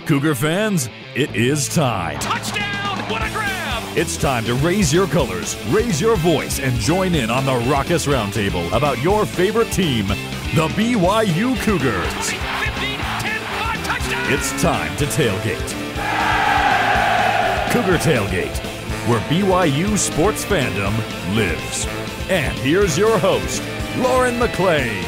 Cougar fans, it is time. Touchdown! What a grab! It's time to raise your colors, raise your voice, and join in on the Raucous Roundtable about your favorite team, the BYU Cougars. 20, 15, 10, 5, touchdown! It's time to tailgate. Cougar Tailgate, where BYU sports fandom lives. And here's your host, Lauren McClain.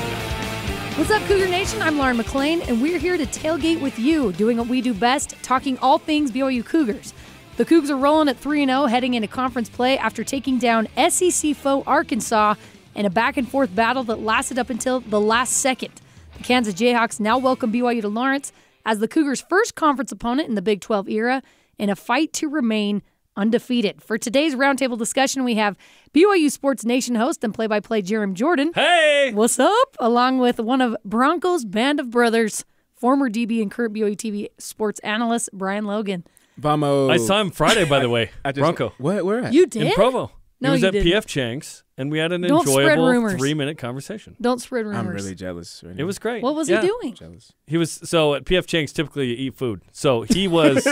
What's up, Cougar Nation? I'm Lauren McClain, and we're here to tailgate with you, doing what we do best, talking all things BYU Cougars. The Cougs are rolling at 3-0, heading into conference play after taking down SEC foe Arkansas in a back-and-forth battle that lasted up until the last second. The Kansas Jayhawks now welcome BYU to Lawrence as the Cougars' first conference opponent in the Big 12 era in a fight to remain undefeated. For today's roundtable discussion, we have BYU Sports Nation host and play-by-play Jarom Jordan. Hey! What's up? Along with one of Broncos' band of brothers, former DB and current BYUtv sports analyst Brian Logan. Vamos. I saw him Friday, by the way. Bronco. Where at? You did? In Provo. No, he was you at didn't. PF Chang's, and we had an Don't spread enjoyable rumors. 3-minute conversation. Don't spread rumors. I'm really jealous right now. It was great. What was he doing? Jealous. He was so at PF Chang's. Typically, you eat food. So he was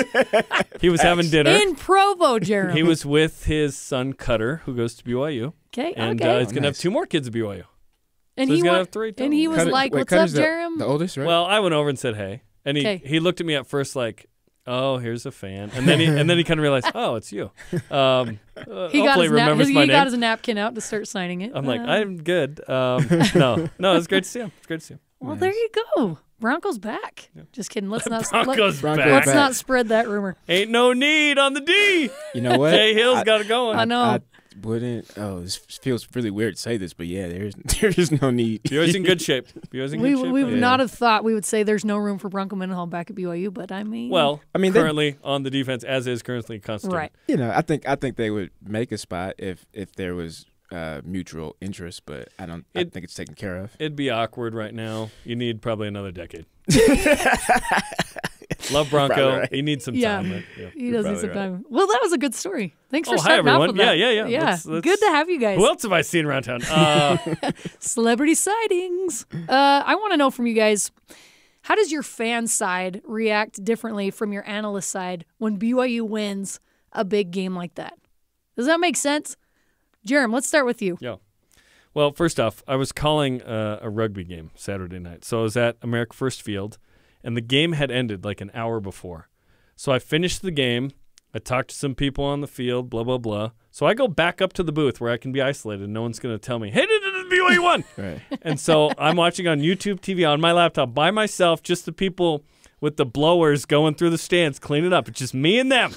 having dinner In Provo, Jarom. He was with his son Cutter, who goes to BYU, Okay, and okay. he's gonna have Nice. 2 more kids at BYU. and so he's he gonna wa- have 3 total. And he was like, "What's up, Cutter's Jarom?" the oldest, right? Well, I went over and said hey, and he 'Kay. he looked at me at first like, oh, here's a fan, and then he kind of realized, oh, it's you. He got Hopefully his remembers my he name. got his napkin out to start signing it. I'm like, I'm good. No, it's great to see him. It's great to see him. Well, there you go. Broncos back. Just kidding. Let's not Broncos Broncos back. let's back. not spread that rumor. Ain't no need on the D. you know what? Jay Hill's got it going. I know. I wouldn't. Oh, this feels really weird to say this, but yeah, there's no need. BYU's in good shape. BYU's in good shape. We would right not now. have thought we would say there's no room for Bronco Mendenhall back at BYU, but I mean, Well, I mean, they- currently on the defense, as is currently constituted. right. You know, I think they would make a spot if there was mutual interest, but I think it's taken care of. It'd be awkward right now. You need probably another decade. Love Bronco. Probably right. He needs some Yeah. time. But, yeah. He does need probably some right. time. Well, that was a good story. Thanks for Oh, hi, starting off everyone. with that. Yeah. Yeah, Let's- good to have you guys. Who else have I seen around town? Celebrity sightings. I want to know from you guys, how does your fan side react differently from your analyst side when BYU wins a big game like that? Does that make sense? Jarom, let's start with you. Yeah. Well, first off, I was calling a rugby game Saturday night. So I was at America First Field, and the game had ended like an hour before. So I finished the game. I talked to some people on the field, blah, blah, blah. So I go back up to the booth where I can be isolated. No one's going to tell me, hey, BYU won. Right. And so I'm watching on YouTube TV on my laptop by myself, just the people with the blowers going through the stands, cleaning up. It's just me and them.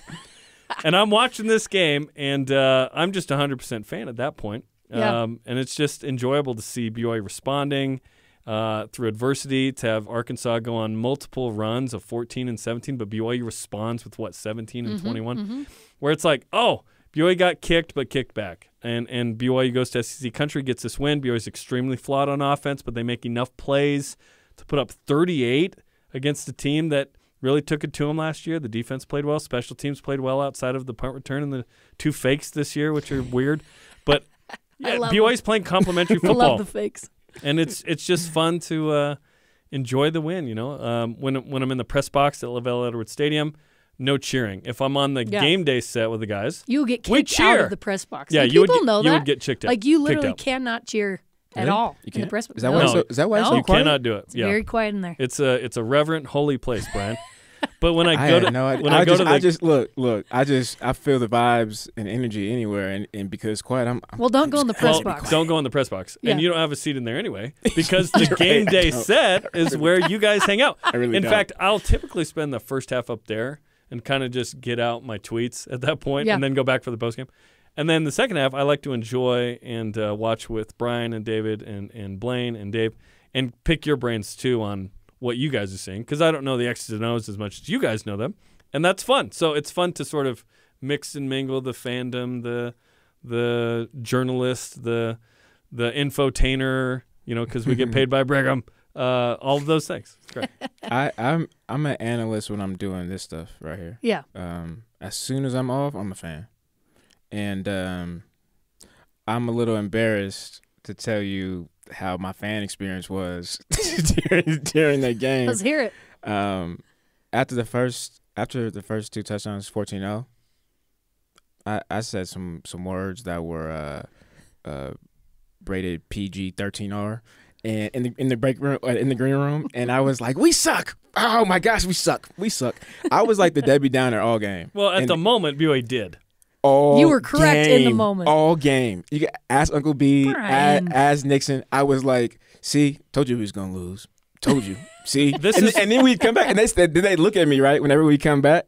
And I'm watching this game, and I'm just 100% fan at that point. Yeah. And it's just enjoyable to see BYU responding through adversity, to have Arkansas go on multiple runs of 14 and 17, but BYU responds with, 17 and 21, where it's like, oh, BYU got kicked but kicked back. And BYU goes to SEC country, gets this win. BYU's extremely flawed on offense, but they make enough plays to put up 38 against a team that really took it to them last year. The defense played well. Special teams played well outside of the punt return and the 2 fakes this year, which are weird. But yeah, love BYU's playing complimentary I football. love the fakes. And it's just fun to enjoy the win, you know. When I'm in the press box at LaVell Edwards Stadium, no cheering. If I'm on the game day set with the guys, You get we kicked out cheer. of the press box. Yeah, And you would people get- know you that. would get kicked out. Like, you kicked literally out. cannot cheer at Really? all You in the can't? press box. Is that No. why? No. Is that why it's No. so You quiet? cannot do it. It's Yeah, very quiet in there. it's a reverent, holy place, Brian. But when I I go had to no idea. when I go to the I just look. I feel the vibes and energy anywhere, and because it's quiet, I'm Well, don't go in the press well, box. don't go in the press box, Yeah. and you don't have a seat in there anyway because the game right, day I don't. set is where you guys hang out. I really In don't. fact, I'll typically spend the first half up there and kind of just get out my tweets at that point, Yeah. and then go back for the postgame. And then the second half, I like to enjoy and watch with Brian and David and Blaine and Dave, and pick your brains too on what you guys are seeing, because I don't know the X's and O's as much as you guys know them, and that's fun. So it's fun to sort of mix and mingle the fandom, the journalist, the infotainer, you know, because we get paid by Brigham, all of those things. It's great. I'm an analyst when I'm doing this stuff right here. Yeah. As soon as I'm off, I'm a fan, and I'm a little embarrassed to tell you how my fan experience was during that game. Let's hear it. after the first 2 touchdowns, 14-0, I said some words that were rated PG-13R, and in the break room, in the green room, and I was like, "We suck! Oh my gosh, we suck! We suck!" I was like the Debbie Downer all game. Well, at the moment, BYU did. You were correct in the moment. All game. You can ask Uncle B, ask Nixon. I was like, "See, told you we was gonna lose. Told you." See, and then we'd come back, and they look at me, right? Whenever BYU came back,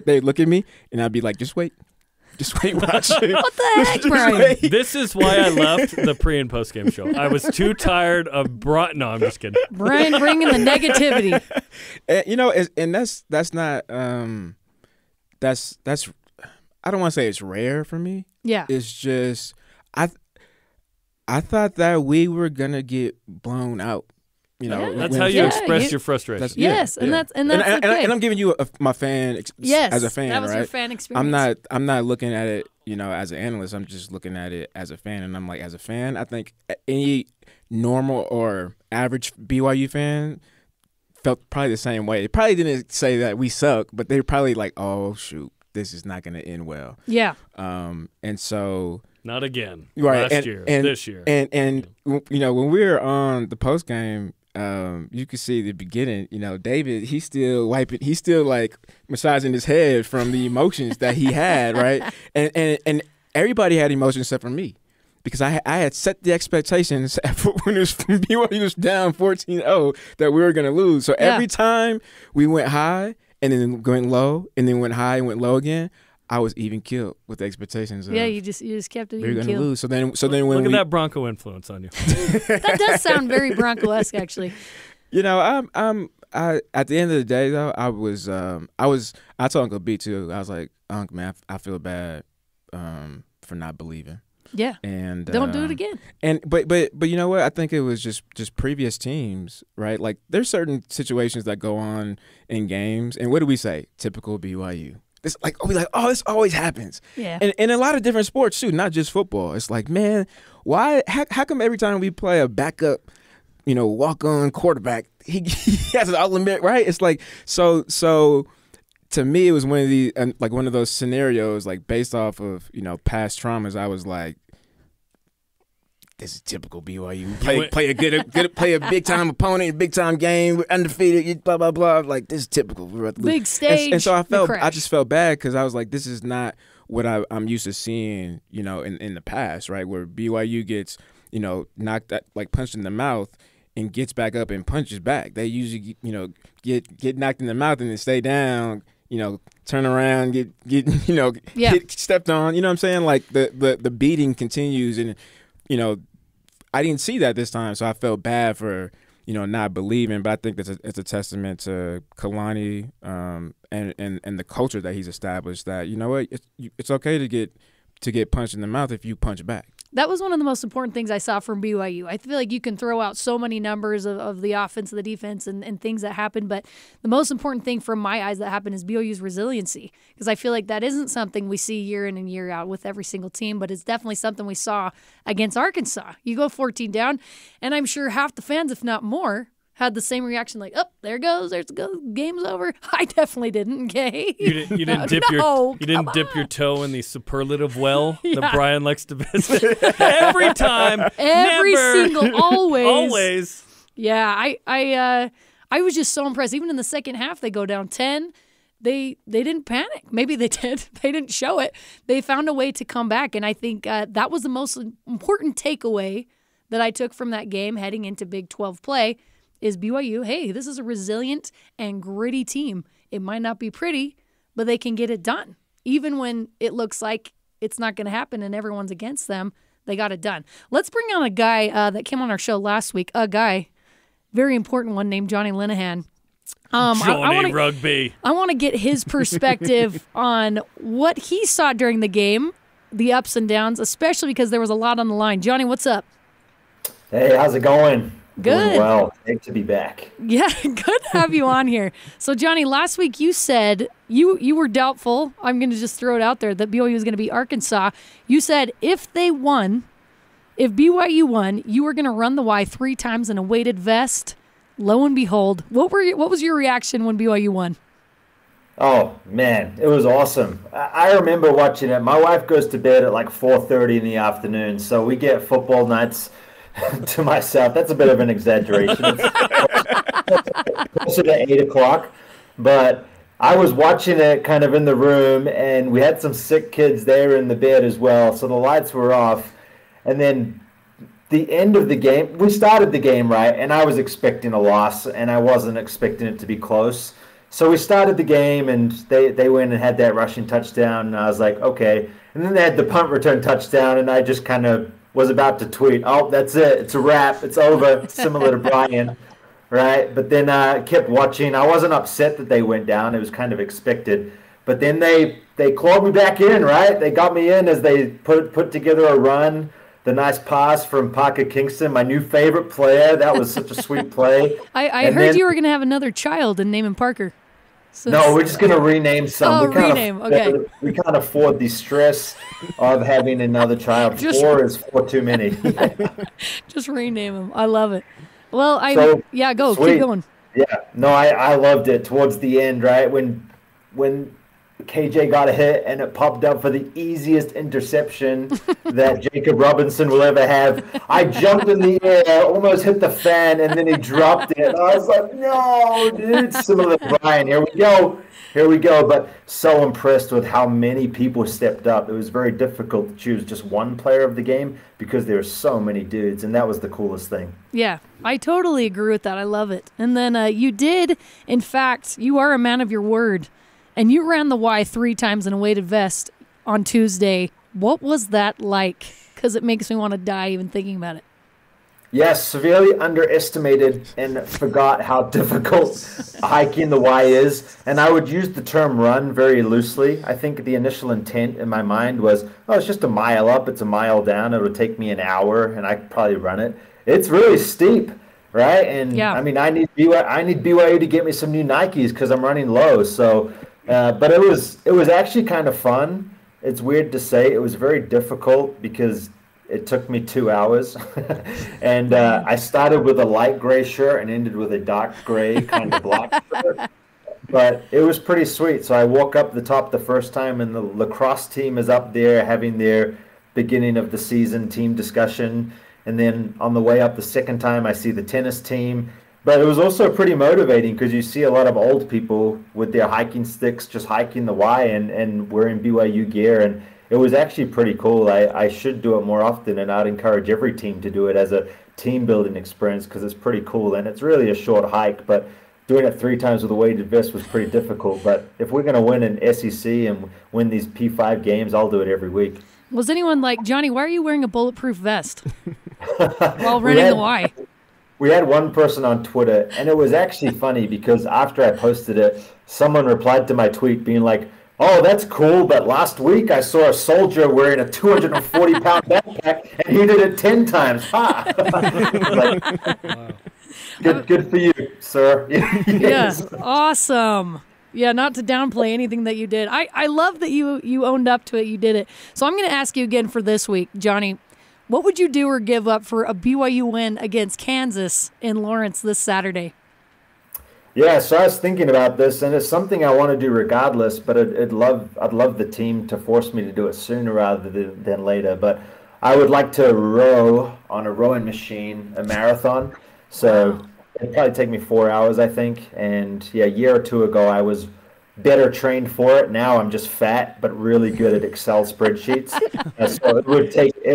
they'd look at me, and I'd be like, "Just wait, watch." What the heck, Brian? This is why I left the pre and post game show. I was too tired of No, I'm just kidding. Brian bringing the negativity. And, and that's not that's I don't want to say it's rare for me. Yeah, it's just I thought that we were gonna get blown out. That's how you express your frustration. Yes, and that's okay. And I'm giving you my fan as a fan, that was right? your fan experience. I'm not looking at it, as an analyst. I'm just looking at it as a fan, and I'm like, as a fan, I think any normal or average BYU fan felt probably the same way. They probably didn't say that we suck, but they were probably like, "Oh shoot, this is not going to end well." Yeah. And so. Not again. Right. Last year. This year. And when we were on the post game. You could see the beginning, David, he's still like massaging his head from the emotions that he had, right? And everybody had emotions except for me, because I had set the expectations when BYU was down 14-0 that we were going to lose. So every time we went high and then went low and then went high and went low again, I was even killed with the expectations. You just kept it even killed. We were going to lose. So then when look at that Bronco influence on you. That does sound very Bronco-esque, actually. I'm at the end of the day though, I told Uncle B too. I was like, "Uncle, man, I feel bad for not believing." Yeah. And don't do it again. And but you know what? I think it was just previous teams, right? Like there's certain situations that go on in games, and what do we say? Typical BYU. This this always happens. Yeah. And in a lot of different sports too, not just football. It's like, man, why? How come every time we play a backup, walk-on quarterback, he has an all-limit, right? It's like so. To me, it was one of those scenarios, like based off of past traumas. I was like, this is typical BYU. Play a big time opponent, big time game. We're undefeated. Blah blah blah. Like this is typical. Big stage. And so I just felt bad because I was like, this is not what I'm used to seeing. In the past, right, where BYU gets knocked punched in the mouth and gets back up and punches back. They usually get knocked in the mouth and then stay down. Turn around, get hit, stepped on. You know what I'm saying? Like the beating continues and I didn't see that this time, so I felt bad for not believing. But I think it's a testament to Kalani and the culture that he's established. That it's okay to get punched in the mouth if you punch back. That was one of the most important things I saw from BYU. I feel like you can throw out so many numbers of the offense, the defense, and things that happen, but the most important thing from my eyes that happened is BYU's resiliency, because I feel like that isn't something we see year in and year out with every single team, but it's definitely something we saw against Arkansas. You go 14 down, and I'm sure half the fans, if not more, had the same reaction, like, "Oh, there it goes, game's over." I definitely didn't. Okay, you didn't dip your toe in the superlative well that Brian likes to visit every time, always. Yeah, I was just so impressed. Even in the second half, they go down 10. They didn't panic. Maybe they did. They didn't show it. They found a way to come back, and I think that was the most important takeaway that I took from that game heading into Big 12 play. Is BYU, hey, this is a resilient and gritty team. It might not be pretty, but they can get it done. Even when it looks like it's not going to happen and everyone's against them, they got it done. Let's bring on a guy that came on our show last week, very important one, named Jonny Linehan. Rugby. I want to get his perspective on what he saw during the game, the ups and downs, especially because there was a lot on the line. Jonny, what's up? Hey, how's it going? Good. Doing well. Great to be back. Yeah, good to have you on here. So, Jonny, last week you said you were doubtful, I'm going to just throw it out there, that BYU was going to beat Arkansas. You said if BYU won, you were going to run the Y 3 times in a weighted vest. lo and behold, what was your reaction when BYU won? Oh, man, it was awesome. I remember watching it. My wife goes to bed at like 4:30 in the afternoon, so we get football nights to myself. That's a bit of an exaggeration. It's closer to 8 o'clock, but I was watching it kind of in the room, and we had some sick kids there in the bed as well, so the lights were off. And then the end of the game, we started the game right, and I was expecting a loss, and I wasn't expecting it to be close. So we started the game, and they went and had that rushing touchdown, and I was like, okay. And then they had the punt return touchdown, and I just kind of was about to tweet, oh, that's it. It's a wrap. It's over, similar to Brian, right? But then I kept watching. I wasn't upset that they went down. It was kind of expected. But then they clawed me back in, right? They got me in as they put together a run. The nice pass from Parker Kingston, my new favorite player. That was such a sweet play. I heard you were going to have another child and name him Parker. No, we're just going to rename some. Oh, rename. Okay. We can't afford the stress of having another child. Four is too many. Just rename him. I love it. Well, go. Sweet. Keep going. Yeah. No, I loved it towards the end, right? When KJ got a hit and it popped up for the easiest interception that Jacob Robinson will ever have. I jumped in the air, almost hit the fan, and then he dropped it. I was like, no, dude, similar to Brian. Here we go. But so impressed with how many people stepped up. It was very difficult to choose just one player of the game because there were so many dudes, and that was the coolest thing. Yeah, I totally agree with that. I love it. And then you did, in fact, you are a man of your word. And you ran the Y 3 times in a weighted vest on Tuesday. What was that like? Because it makes me want to die even thinking about it. Yes, severely underestimated and forgot how difficult hiking the Y is. And I would use the term run very loosely. I think the initial intent in my mind was, oh, it's just a mile up, it's a mile down. It would take me an hour, and I could probably run it. It's really steep, right? And yeah. I mean, I need BYU to get me some new Nikes because I'm running low. So. But it was actually kind of fun. It's weird to say. It was very difficult because it took me 2 hours. And I started with a light gray shirt and ended with a dark gray kind of black shirt. But it was pretty sweet. So I walk up the top the first time, and the lacrosse team is up there having their beginning of the season team discussion. And then on the way up the second time, I see the tennis team. But it was also pretty motivating because you see a lot of old people with their hiking sticks just hiking the Y and wearing BYU gear. And it was actually pretty cool. I should do it more often, and I'd encourage every team to do it as a team-building experience because it's pretty cool. And it's really a short hike, but doing it 3 times with a weighted vest was pretty difficult. But if we're going to win an SEC and win these P5 games, I'll do it every week. Was anyone like, Johnny, why are you wearing a bulletproof vest while running the Y? We had one person on Twitter, and it was actually funny because after I posted it, someone replied to my tweet being like, oh, that's cool, but last week I saw a soldier wearing a 240-pound backpack, and he did it 10 times. Ha! Like, good for you, sir. Yeah, awesome. Yeah, not to downplay anything that you did. I love that you owned up to it. You did it. So I'm going to ask you again for this week, Johnny. What would you do or give up for a BYU win against Kansas in Lawrence this Saturday? Yeah, so I was thinking about this, and it's something I want to do regardless, but I'd love the team to force me to do it sooner rather than later. But I would like to row on a rowing machine, a marathon. So it'd probably take me 4 hours, I think. And yeah, a year or two ago, I was better trained for it. Now I'm just fat, but really good at Excel spreadsheets. So it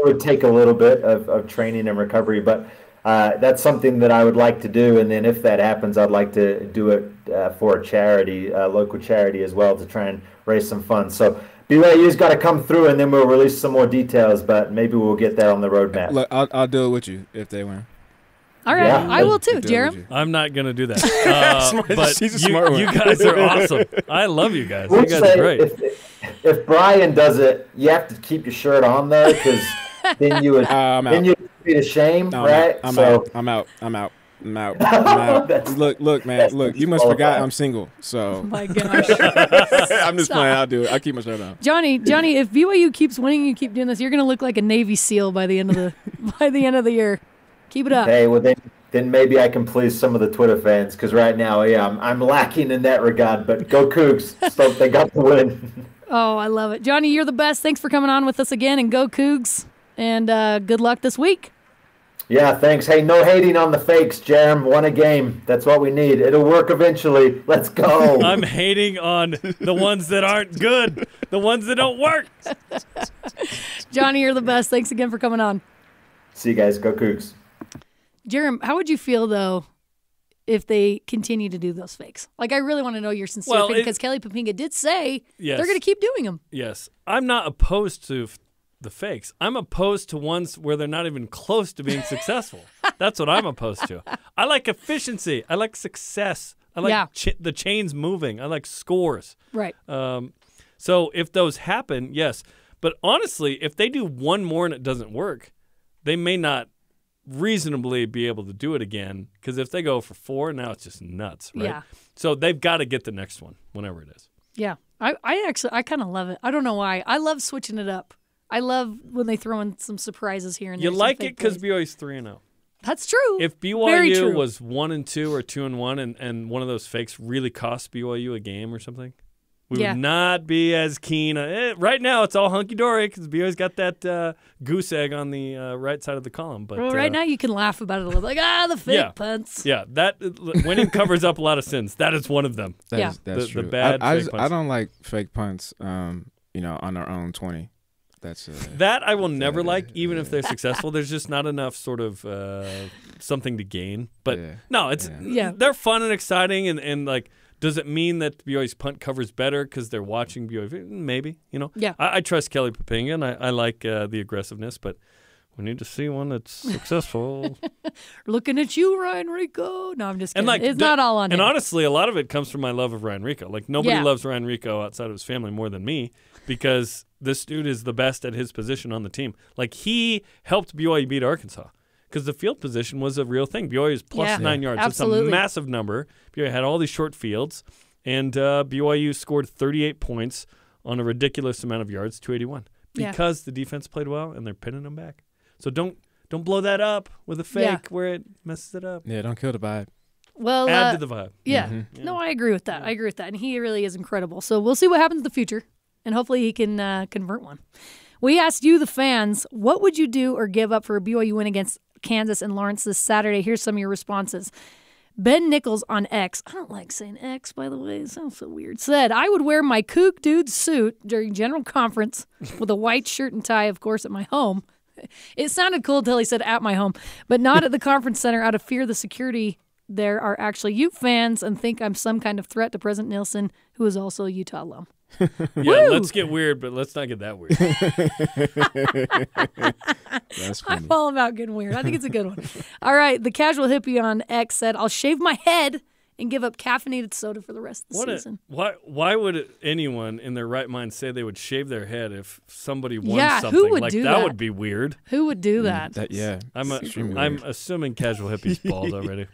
would take a little bit of training and recovery, but that's something that I would like to do. And then if that happens, I'd like to do it for a charity, a local charity as well, to try and raise some funds. So BYU's got to come through, and then we'll release some more details, but maybe we'll get that on the roadmap. Look, I'll do it with you if they win. All right, yeah. I will too, Jarom. I'm not going to do that. But she's a smart one. You guys are awesome. I love you guys. We'll you guys are great. If Brian does it, you have to keep your shirt on though, because then you would be ashamed, right? I'm out. Look, man. Look, you must forgot I'm single. So. Oh my gosh. I'm just playing. I'll do it. I'll keep my shirt on. Johnny, if BYU keeps winning, you keep doing this, you're going to look like a Navy SEAL by the end of the year. Keep it up. Hey, well then then maybe I can please some of the Twitter fans. Because right now, yeah, I'm lacking in that regard. But go Cougs! Stoked they got the win. Oh, I love it. Jonny, you're the best. Thanks for coming on with us again, and go Cougs. And good luck this week. Yeah, thanks. Hey, no hating on the fakes, Jarom. Won a game. That's what we need. It'll work eventually. Let's go. I'm hating on the ones that aren't good, the ones that don't work. Jonny, you're the best. Thanks again for coming on. See you guys. Go Cougs. Jarom, how would you feel, though, if they continue to do those fakes? Like, I really want to know your sincere opinion, because Kelly Poppinga did say they're going to keep doing them. Yes. I'm not opposed to the fakes. I'm opposed to ones where they're not even close to being successful. That's what I'm opposed to. I like efficiency. I like success. I like the chains moving. I like scores. Right. So if those happen, yes. But honestly, if they do one more and it doesn't work, they may not reasonably be able to do it again, because if they go for 4, now it's just nuts, right? Yeah. So they've got to get the next one, whenever it is. Yeah. I kind of love it. I don't know why. I love switching it up. I love when they throw in some surprises here and there. You like it because BYU's 3-0. That's true. If BYU was 1-2 or 2-1, and one of those fakes really cost BYU a game or something, we would not be as keen. Right now, it's all hunky dory because BYU's got that goose egg on the right side of the column. But right now, you can laugh about it a little, like the fake punts. Yeah, that winning covers up a lot of sins. That is one of them. That's true. The bad fake punts. I don't like fake punts. On our own 20. That I will never like, even if they're successful. There's just not enough sort of something to gain. But no, they're fun and exciting, and like, does it mean that BYU's punt covers better because they're watching BYU? Maybe, Yeah. I trust Kelly Poppinga, and I like the aggressiveness, but we need to see one that's successful. Looking at you, Ryan Rico. No, I'm just kidding. And it's not all on him. And honestly, a lot of it comes from my love of Ryan Rico. Like, nobody loves Ryan Rico outside of his family more than me, because this dude is the best at his position on the team. Like, he helped BYU beat Arkansas because the field position was a real thing. BYU is plus 9 yards. Absolutely. It's a massive number. BYU had all these short fields, and BYU scored 38 points on a ridiculous amount of yards, 281, because the defense played well and they're pinning them back. So don't blow that up with a fake where it messes it up. Yeah, don't kill the vibe. Well, add to the vibe. Yeah. No, I agree with that. I agree with that. And he really is incredible. So we'll see what happens in the future, and hopefully he can convert one. We asked you, the fans, what would you do or give up for a BYU win against Kansas and Lawrence this Saturday? Here's some of your responses. Ben Nichols on X, I don't like saying X, by the way, it sounds so weird, said, I would wear my Kook Dude suit during General Conference with a white shirt and tie, of course, at my home. It sounded cool until he said at my home, but not at the conference center out of fear the security there are actually Ute fans and think I'm some kind of threat to President Nielsen, who is also a Utah alum. Let's get weird, but let's not get that weird. That's funny. I'm all about getting weird. I think it's a good one. All right, the casual hippie on X said, I'll shave my head and give up caffeinated soda for the rest of the season. Why would anyone in their right mind say they would shave their head if somebody won something? Who would do that? That would be weird. Who would do that? I'm assuming casual hippies bald already.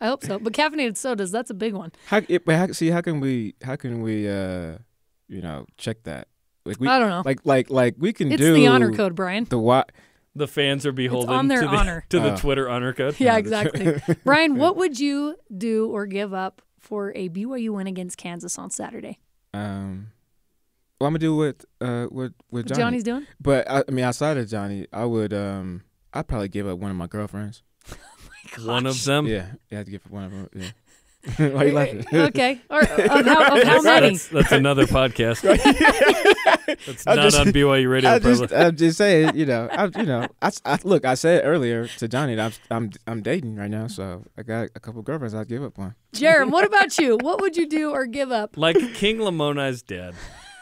I hope so. But caffeinated sodas, that's a big one. How can we check that? Like I don't know. Like we can it's do the honor code, Brian. The fans are beholden on their to honor. The Twitter honor code. Yeah, exactly. Brian, what would you do or give up for a BYU win against Kansas on Saturday? Well, I'm gonna do what Johnny. Johnny's doing. But outside of Johnny, I would I'd probably give up one of my girlfriends. One of them? Yeah, I had to give up one of them. Yeah. Why are you laughing? Okay. Or of how many? That's another podcast. That's not on BYU Radio. I'm just saying, look, I said earlier to Johnny that I'm dating right now, so I got a couple girlfriends. I'd give up one. Jarom, what about you? What would you do or give up? Like King Lamoni's dad.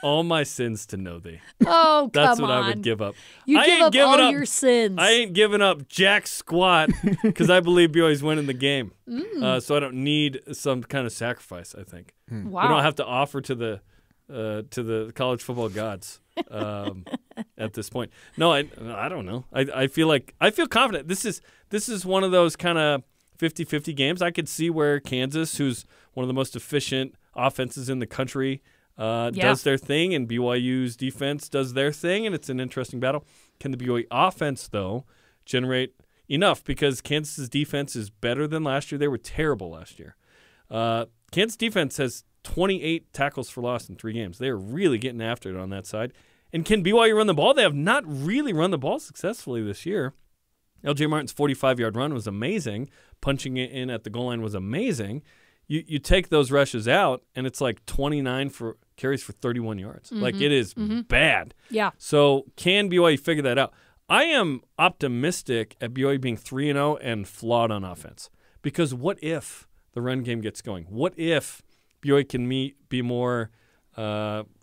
All my sins to know thee. Oh, That's what I would give up. You give up all your sins. I ain't giving up jack squat because I believe BYU's winning the game. So I don't need some kind of sacrifice, I think. Wow. We don't have to offer to the college football gods at this point. No, I don't know. I feel confident. This is one of those kind of 50-50 games. I could see where Kansas, who's one of the most efficient offenses in the country, does their thing, and BYU's defense does their thing, and it's an interesting battle. Can the BYU offense, though, generate enough because Kansas's defense is better than last year. They were terrible last year. Kansas defense has 28 tackles for loss in 3 games. They are really getting after it on that side. And can BYU run the ball? They have not really run the ball successfully this year. L.J. Martin's 45-yard run was amazing. Punching it in at the goal line was amazing. You take those rushes out, and it's like 29 for carries for 31 yards. Like, it is bad. Yeah. So can BYU figure that out? I am optimistic at BYU being 3-0 and flawed on offense. Because what if the run game gets going? What if BYU can be more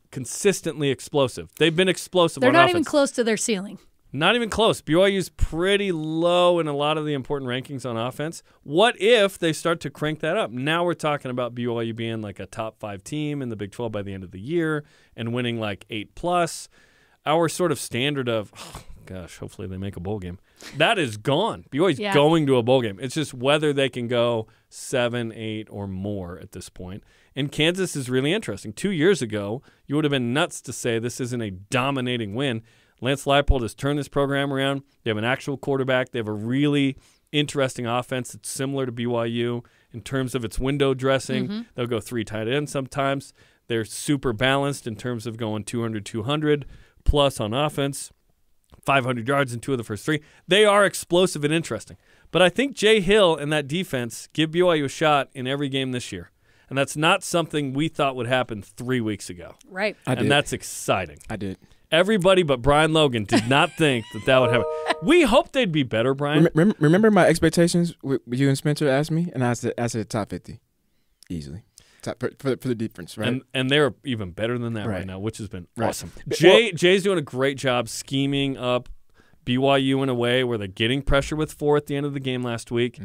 consistently explosive? They've been explosive on offense. They're not even close to their ceiling. Not even close. BYU's pretty low in a lot of the important rankings on offense. What if they start to crank that up? Now we're talking about BYU being like a top 5 team in the Big 12 by the end of the year and winning like 8+. Our sort of standard of, hopefully they make a bowl game. That is gone. BYU's going to a bowl game. It's just whether they can go 7, 8, or more at this point. And Kansas is really interesting. 2 years ago, you would have been nuts to say this isn't a dominating win. Lance Leipold has turned this program around. They have an actual quarterback. They have a really interesting offense that's similar to BYU in terms of its window dressing. They'll go 3 tight ends sometimes. They're super balanced in terms of going 200 plus on offense, 500 yards in 2 of the first 3. They are explosive and interesting. But I think Jay Hill and that defense give BYU a shot in every game this year. And that's not something we thought would happen 3 weeks ago. Right. And that's exciting. I did. Everybody but Brian Logan did not think that would happen. We hoped they'd be better, Brian. Remember my expectations with you and Spencer asked me? And I said top 50. Easily. Top for the defense, right? And they're even better than that right now, which has been awesome. Jay's doing a great job scheming up BYU in a way where they're getting pressure with 4 at the end of the game last week,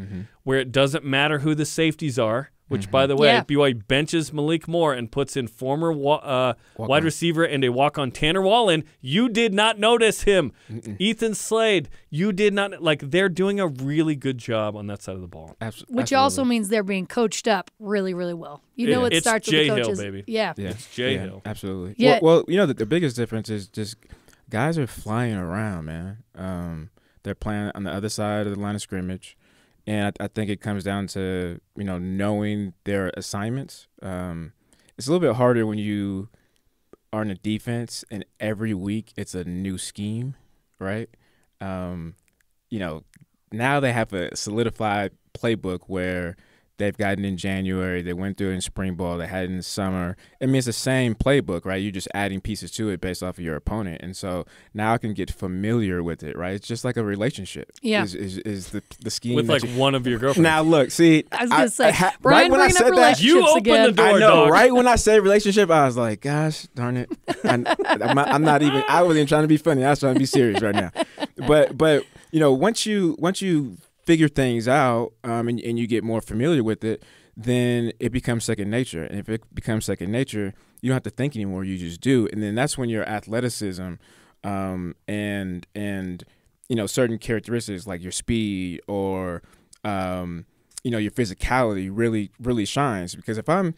where it doesn't matter who the safeties are, which, by the way, BYU benches Malik Moore and puts in former wide receiver and a walk-on Tanner Wallen. You did not notice him. Ethan Slade, you did not. Like, they're doing a really good job on that side of the ball. Which also means they're being coached up really, really well. You know, it starts with the coaches. It's Jay Hill, baby. Yeah. It's Jay Hill. Absolutely. Yeah. Well, you know, the biggest difference is just guys are flying around, man. They're playing on the other side of the line of scrimmage. And I think it comes down to, you know, knowing their assignments. It's a little bit harder when you are in a defense and every week it's a new scheme, right? You know, now they have a solidified playbook where they've gotten in January, they went through it in spring ball, they had it in the summer. I mean, it's the same playbook, right? You're just adding pieces to it based off of your opponent. And so now I can get familiar with it, right? It's just like a relationship. Yeah. Is the scheme. With like one of your girlfriends. Now, look, see. I was going to say, right Brian when I bringing said up that, relationships you opened again. the door, I know, dog. right when I said relationship, I was like, gosh, darn it. I'm not even, I wasn't even trying to be funny. I was trying to be serious right now. But you know, once you figure things out and you get more familiar with it, then it becomes second nature. And if it becomes second nature, you don't have to think anymore. You just do. And then that's when your athleticism and you know, certain characteristics like your speed or you know, your physicality really shines. Because if I'm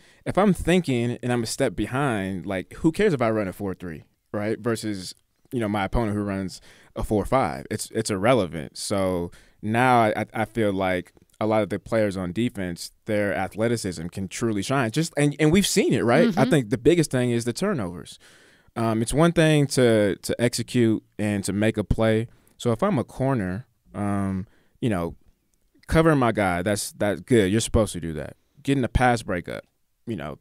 thinking and I'm a step behind, like, who cares if I run a 4.3, right? Versus, you know, my opponent who runs a 4.5. It's irrelevant. So now I feel like a lot of the players on defense, their athleticism can truly shine. And we've seen it, right? I think the biggest thing is the turnovers. It's one thing to execute and to make a play. So if I'm a corner, you know, covering my guy, that's good. You're supposed to do that. Getting a pass breakup, you know,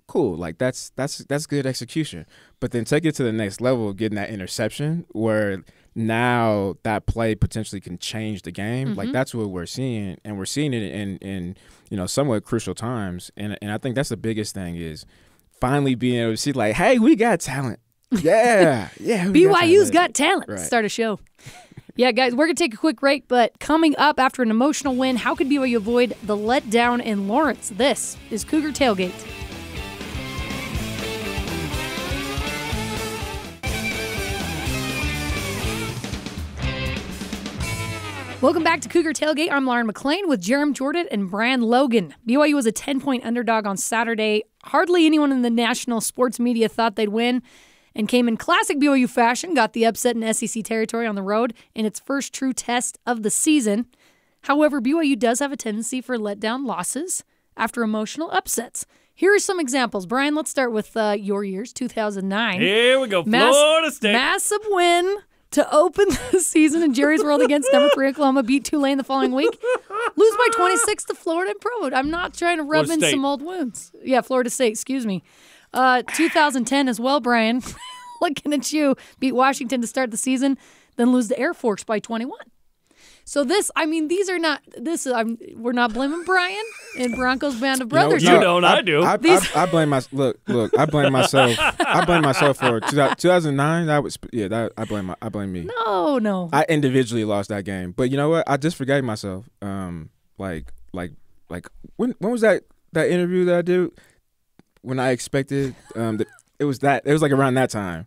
cool. Like that's good execution. But then take it to the next level, getting that interception where now that play potentially can change the game. Like that's what we're seeing, and we're seeing it in you know, somewhat crucial times. And I think that's the biggest thing is finally being able to see, like, hey, we got talent. Yeah, yeah. BYU's got talent. Right. Start a show. Yeah, guys, we're going to take a quick break, but coming up after an emotional win, how could BYU avoid the letdown in Lawrence? This is Cougar Tailgate. Welcome back to Cougar Tailgate. I'm Lauren McClain with Jarom Jordan and Brian Logan. BYU was a 10-point underdog on Saturday. Hardly anyone in the national sports media thought they'd win. and came in classic BYU fashion, got the upset in SEC territory on the road in its first true test of the season. However, BYU does have a tendency for letdown losses after emotional upsets. Here are some examples. Brian, let's start with your years, 2009. Here we go, Florida State. Massive win to open the season in Jerry's World against number 3 Oklahoma, beat Tulane the following week. Lose by 26 to Florida and Provo. I'm not trying to rub in some old wounds. Yeah, Florida State, excuse me. 2010 as well, Brian. Looking at you. Beat Washington to start the season, then lose to Air Force by 21. So these are not. We're not blaming Brian and Broncos band of brothers. You don't. I do. I blame my look. I blame myself. I blame myself for 2009. I blame me. No. I individually lost that game, but you know what? I just forgave myself. Like when was that interview that I did when I expected it was like around that time.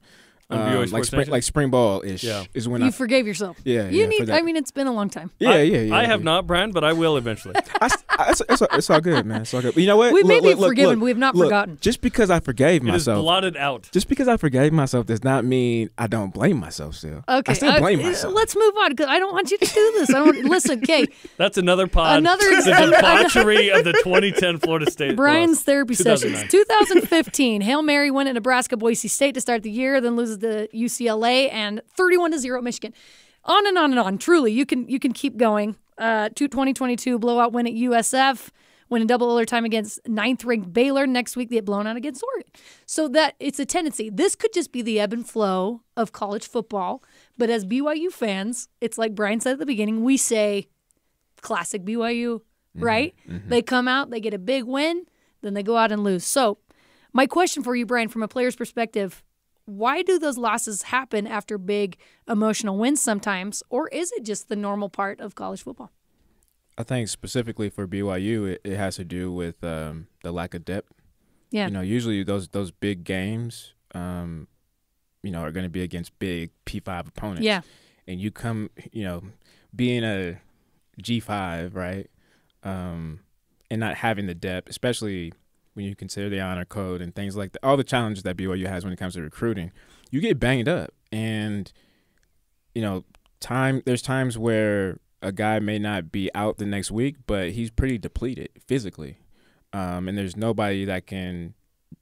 Like spring ball ish is when you forgave yourself. Yeah, it's been a long time. Yeah. I have not, Brian, but I will eventually. It's all good, man. It's all good. But you know what? We may be forgiven. We have not forgotten. Just because I forgave myself, it is blotted out. Just because I forgave myself does not mean I don't blame myself still. Okay, I still blame myself. Let's move on because I don't want you to do this. Listen, Kay. That's another pod. The debauchery of the 2010 Florida State. Brian's therapy sessions. 2015, Hail Mary win at Nebraska, Boise State to start the year, then loses to UCLA and 31-0 at Michigan. On and on and on. Truly, you can keep going. 2022 blowout win at USF, win in double overtime against 9th-ranked Baylor. Next week, they get blown out against Oregon. So that it's a tendency. This could just be the ebb and flow of college football. But as BYU fans, it's like Brian said at the beginning, we say classic BYU, right? Mm-hmm. They come out, they get a big win, then they go out and lose. So my question for you, Brian, from a player's perspective, why do those losses happen after big emotional wins sometimes, or is it just the normal part of college football? I think specifically for BYU, it has to do with the lack of depth. Yeah. Usually those big games, are going to be against big P5 opponents. Yeah. And you come, being a G5, right, and not having the depth, especially when you consider the honor code and things like that, all the challenges that BYU has when it comes to recruiting, you get banged up. And, there's times where a guy may not be out the next week, but he's pretty depleted physically. And there's nobody that can,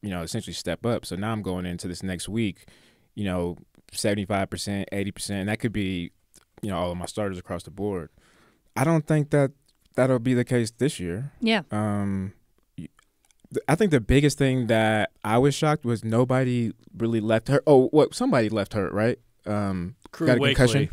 essentially step up. So now I'm going into this next week, 75%, 80%. And that could be, all of my starters across the board. I don't think that'll be the case this year. Yeah. I think the biggest thing that I was shocked was nobody really left hurt. Oh, somebody left hurt, right? Crew got a concussion.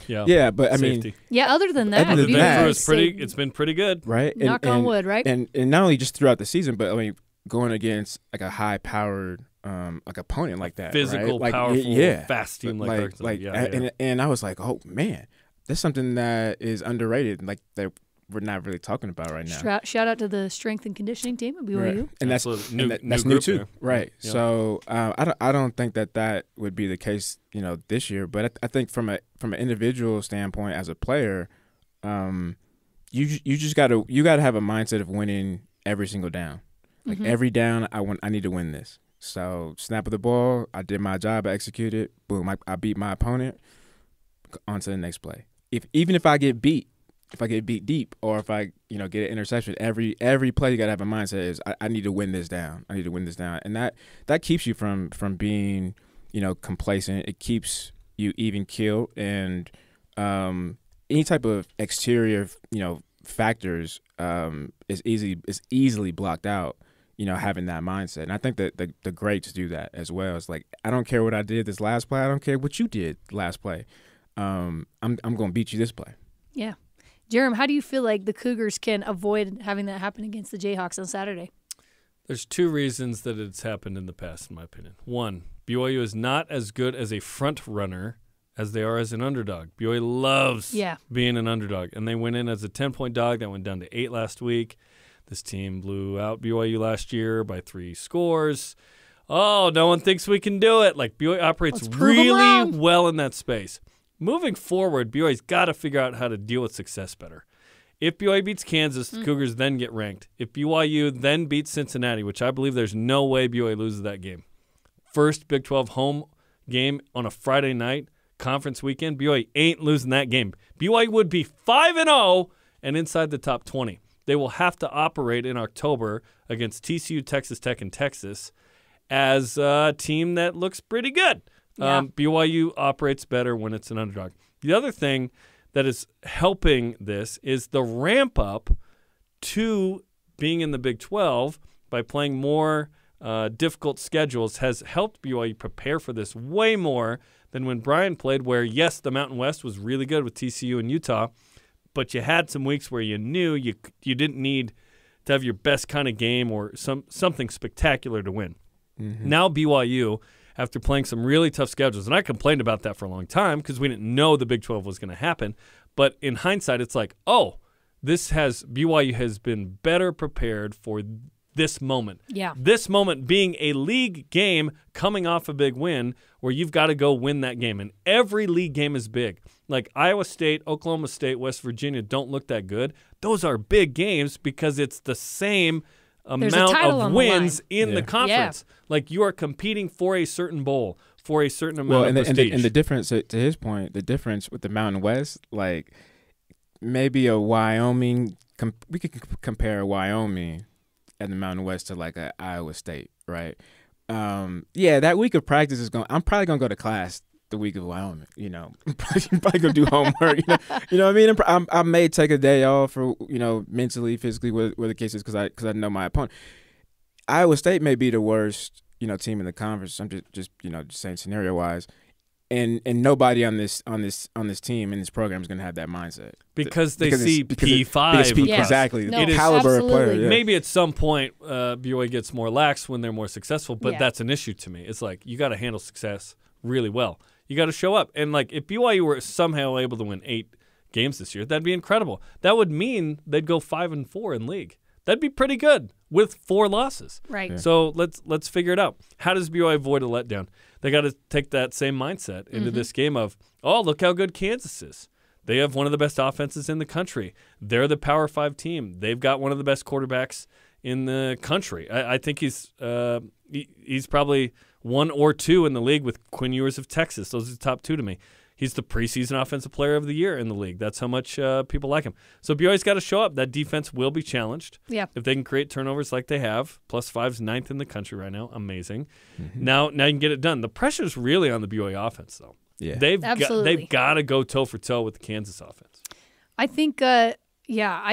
Yeah, but I mean, other than that, it's been pretty good, right? Knock on wood, right? And not only just throughout the season, but I mean, going against like a high-powered opponent like that, physical, right? powerful, fast team and I was like, oh man, that's something that is underrated, like that we're not really talking about right now. Shout out to the strength and conditioning team at BYU, right. And that's new too, there. Right? Yeah. So I don't think that would be the case, this year. But I think from an individual standpoint, as a player, you just gotta have a mindset of winning every single down. Like every down, I need to win this. So snap of the ball, I did my job, I executed. Boom, I beat my opponent. On to the next play. Even if I get beat deep, or if I get an interception, every play you gotta have a mindset is I need to win this down. I need to win this down, and that keeps you from being complacent. It keeps you even keeled, and any type of exterior factors is easily blocked out. Having that mindset, and I think that the greats do that as well. It's like, I don't care what I did this last play. I don't care what you did last play. I'm gonna beat you this play. Yeah. Jarom, how do you feel like the Cougars can avoid having that happen against the Jayhawks on Saturday? There's two reasons that it's happened in the past, in my opinion. One, BYU is not as good as a front runner as they are as an underdog. BYU loves being an underdog, and they went in as a 10-point dog. That went down to 8 last week. This team blew out BYU last year by 3 scores. Oh, no one thinks we can do it. Like, BYU operates really well in that space. Moving forward, BYU's got to figure out how to deal with success better. If BYU beats Kansas, the Cougars then get ranked. If BYU then beats Cincinnati, which I believe there's no way BYU loses that game. First Big 12 home game on a Friday night, conference weekend, BYU ain't losing that game. BYU would be 5-0 and inside the top 20. They will have to operate in October against TCU, Texas Tech, and Texas as a team that looks pretty good. Yeah. BYU operates better when it's an underdog. The other thing that is helping this is the ramp up to being in the Big 12 by playing more difficult schedules has helped BYU prepare for this way more than when Brian played, where, yes, the Mountain West was really good with TCU and Utah, but you had some weeks where you knew you didn't need to have your best kind of game or something spectacular to win. Mm-hmm. Now BYU, after playing some really tough schedules, and I complained about that for a long time because we didn't know the Big 12 was going to happen, but in hindsight, it's like, oh, BYU has been better prepared for this moment. Yeah. This moment being a league game coming off a big win where you've got to go win that game. And every league game is big. Like Iowa State, Oklahoma State, West Virginia don't look that good. Those are big games because it's the same amount of wins in the conference. Yeah. Like you are competing for a certain bowl, for a certain amount of prestige. And the difference, to his point, the difference with the Mountain West, like maybe a Wyoming, we could compare Wyoming and the Mountain West to like a Iowa State, right? Yeah, that week of practice I'm probably gonna go to class the week of Wyoming. You know, probably gonna do homework. You know what I mean? I may take a day off, or mentally, physically, where the case is, because I know my opponent. Iowa State may be the worst team in the conference. I'm just saying scenario wise. And nobody on this team in this program is going to have that mindset because they see P5. Exactly, no, the caliber of player. Yeah. Maybe at some point BYU gets more lax when they're more successful, but that's an issue to me. It's like you got to handle success really well. You got to show up, and like if BYU were somehow able to win 8 games this year, that'd be incredible. That would mean they'd go 5-4 in league. That'd be pretty good with 4 losses. Right. Yeah. So let's figure it out. How does BYU avoid a letdown? They got to take that same mindset into this game of, oh, look how good Kansas is. They have one of the best offenses in the country. They're the Power 5 team. They've got one of the best quarterbacks in the country. I think he's probably 1 or 2 in the league with Quinn Ewers of Texas. Those are the top 2 to me. He's the preseason offensive player of the year in the league. That's how much people like him. So BYU's got to show up. That defense will be challenged. Yeah. If they can create turnovers like they have, +5's 9th in the country right now. Amazing. Mm-hmm. Now you can get it done. The pressure's really on the BYU offense, though. Yeah. They've got to go toe-for-toe with the Kansas offense. I think, I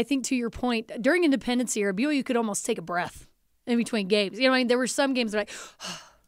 think to your point, during Independence Year, BYU could almost take a breath in between games. There were some games that like,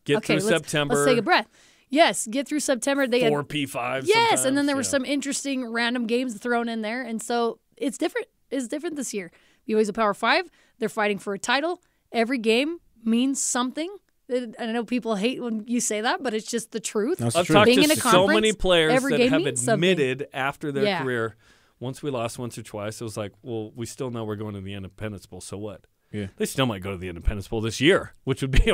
get through September. Let's take a breath. Yes, get through September. They 4 P5s. Yes, and then there were some interesting random games thrown in there, and so it's different. It's different this year. BYU's a Power 5. They're fighting for a title. Every game means something. I know people hate when you say that, but it's just the truth. I've talked to so many players that have admitted after their career, once we lost once or twice, it was like, well, we still know we're going to the Independence Bowl, so what? Yeah. They still might go to the Independence Bowl this year, which would be,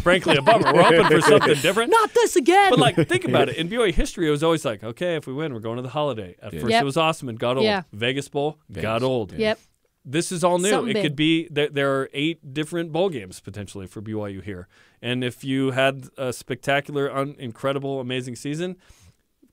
frankly, a bummer. We're hoping for something different. Not this again. But, like, think about it. In BYU history, it was always like, okay, if we win, we're going to the Holiday. At first, it was awesome and got old. Yeah. Vegas Bowl got old. Yeah. Yep. This is all new. Something could be there are 8 different bowl games potentially for BYU here. And if you had a spectacular, incredible, amazing season,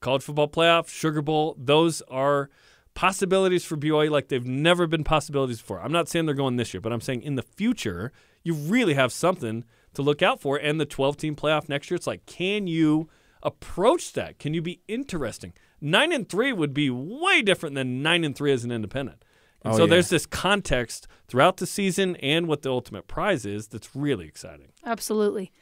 college football playoff, Sugar Bowl, those are possibilities for BYU like they've never been possibilities before. I'm not saying they're going this year, but I'm saying in the future, you really have something to look out for. And the 12-team playoff next year, it's like, can you approach that? Can you be interesting? 9-3 would be way different than 9-3 as an independent. And so there's this context throughout the season and what the ultimate prize is that's really exciting. Absolutely.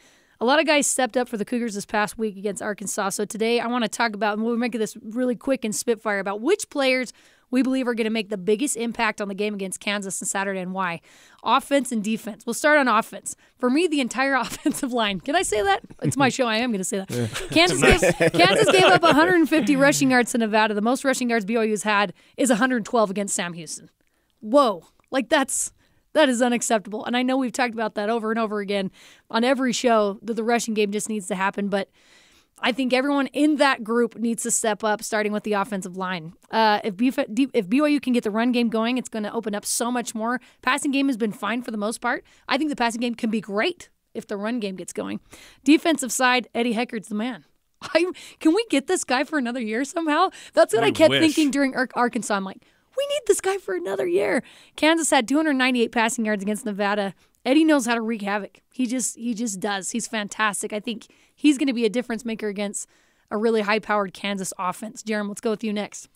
A lot of guys stepped up for the Cougars this past week against Arkansas. So today I want to talk about, and we'll make this really quick and spitfire, about which players we believe are going to make the biggest impact on the game against Kansas on Saturday and why. Offense and defense. We'll start on offense. For me, the entire offensive line. Can I say that? It's my show. I am going to say that. Yeah. Kansas gave up 150 rushing yards to Nevada. The most rushing yards BYU's had is 112 against Sam Houston. Whoa. Like that is unacceptable. And I know we've talked about that over and over again on every show, that the rushing game just needs to happen. But I think everyone in that group needs to step up, starting with the offensive line. If BYU can get the run game going, it's going to open up so much more. Passing game has been fine for the most part. I think the passing game can be great if the run game gets going. Defensive side, Eddie Heckard's the man. Can we get this guy for another year somehow? That's what I kept thinking during Arkansas. I'm like, we need this guy for another year. Kansas had 298 passing yards against Nevada. Eddie knows how to wreak havoc. He just does. He's fantastic. I think he's going to be a difference maker against a really high-powered Kansas offense. Jarom, let's go with you next.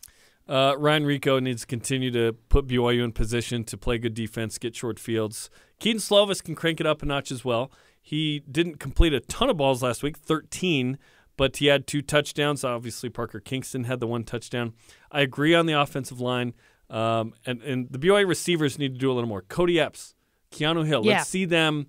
Ryan Rico needs to continue to put BYU in position to play good defense, get short fields. Keaton Slovis can crank it up a notch as well. He didn't complete a ton of balls last week, 13, but he had 2 touchdowns. Obviously, Parker Kingston had the 1 touchdown. I agree on the offensive line. And the BYU receivers need to do a little more. Cody Epps, Keanu Hill. Yeah. Let's see them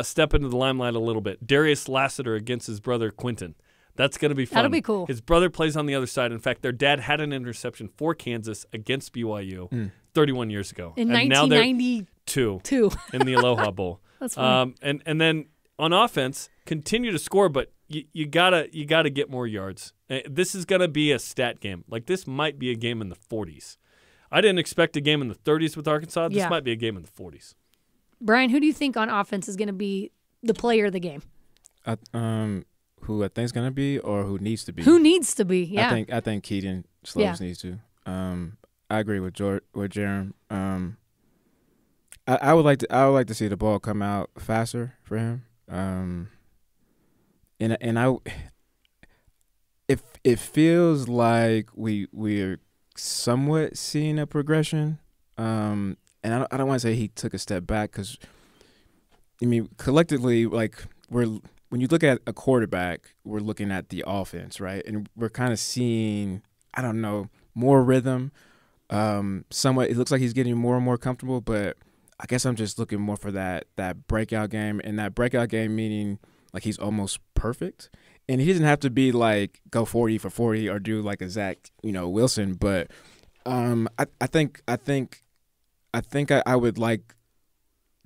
step into the limelight a little bit. Darius Lassiter against his brother Quinton. That's going to be fun. That'll be cool. His brother plays on the other side. In fact, their dad had an interception for Kansas against BYU 31 years ago. In and 1992. In the Aloha Bowl. That's funny. And then on offense, continue to score, but you gotta get more yards. This is gonna be a stat game. Like, this might be a game in the 40s. I didn't expect a game in the 30s with Arkansas. This might be a game in the 40s. Brian, who do you think on offense is going to be the player of the game? Who I think is going to be, or who needs to be? Who needs to be? Yeah, I think Keaton Slovis needs to. I agree with Jarom. I would like to see the ball come out faster for him. It feels like we're somewhat seeing a progression. And I don't want to say he took a step back, because I mean, collectively, like, when you look at a quarterback, we're looking at the offense, right? And we're kind of seeing, I don't know, more rhythm. Somewhat, it looks like he's getting more and more comfortable, but I guess I'm just looking more for that breakout game, and that breakout game meaning like he's almost perfect. And he doesn't have to be like go 40 for 40 or do like a Zach, Wilson, but I think I would like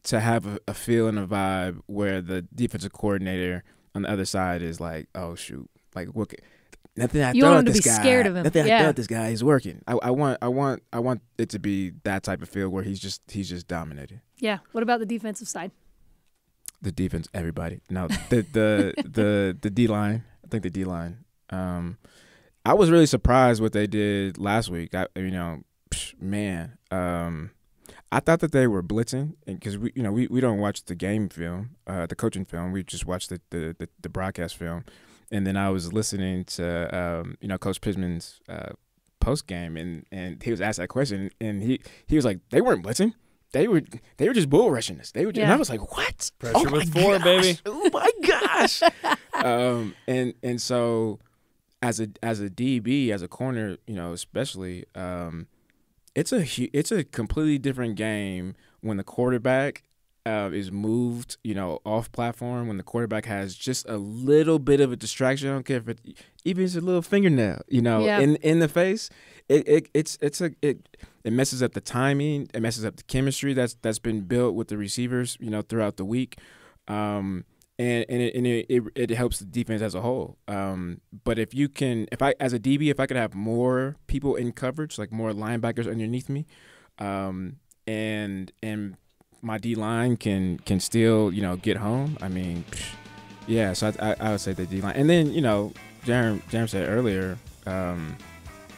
to have a feel and a vibe where the defensive coordinator on the other side is like, oh shoot, like what? Nothing I throw at this guy. Scared of him. Nothing I throw at this guy. He's working. I want it to be that type of feel where he's just dominating. Yeah. What about the defensive side? The defense, everybody. No, the D line. I think the D line. I was really surprised what they did last week. I thought that they were blitzing, because we don't watch the game film, the coaching film. We just watch the broadcast film, and then I was listening to Coach Pisman's post game, and he was asked that question, and he was like, they weren't blitzing. They were just bull rushing us. And I was like, what? Pressure with 4, baby. Oh my gosh. And so as a DB, as a corner, especially, it's a completely different game when the quarterback is moved, off platform, when the quarterback has just a little bit of a distraction. I don't care if even it's a little fingernail, in the face. It messes up the timing. It messes up the chemistry that's been built with the receivers, throughout the week. And it helps the defense as a whole. But if I as a DB, if I could have more people in coverage, like more linebackers underneath me, and my D line can still get home. I mean, yeah. So I would say the D line, and then Jarom said earlier,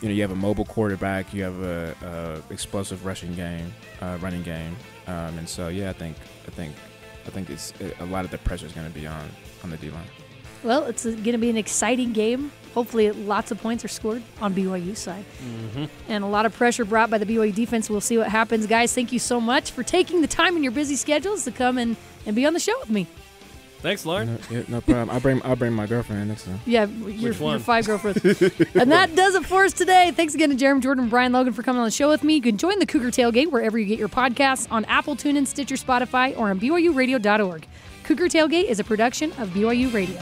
you have a mobile quarterback, you have a explosive running game, and so yeah, I think it's a lot of the pressure is going to be on the D-line. Well, it's going to be an exciting game. Hopefully lots of points are scored on BYU's side. Mm-hmm. And a lot of pressure brought by the BYU defense. We'll see what happens. Guys, thank you so much for taking the time in your busy schedules to come and be on the show with me. Thanks, Lauren. No problem. I'll bring my girlfriend next time. Yeah, your 5 girlfriends. And that does it for us today. Thanks again to Jarom, Jordan, and Brian Logan for coming on the show with me. You can join the Cougar Tailgate wherever you get your podcasts, on Apple, TuneIn, Stitcher, Spotify, or on BYURadio.org. Cougar Tailgate is a production of BYU Radio.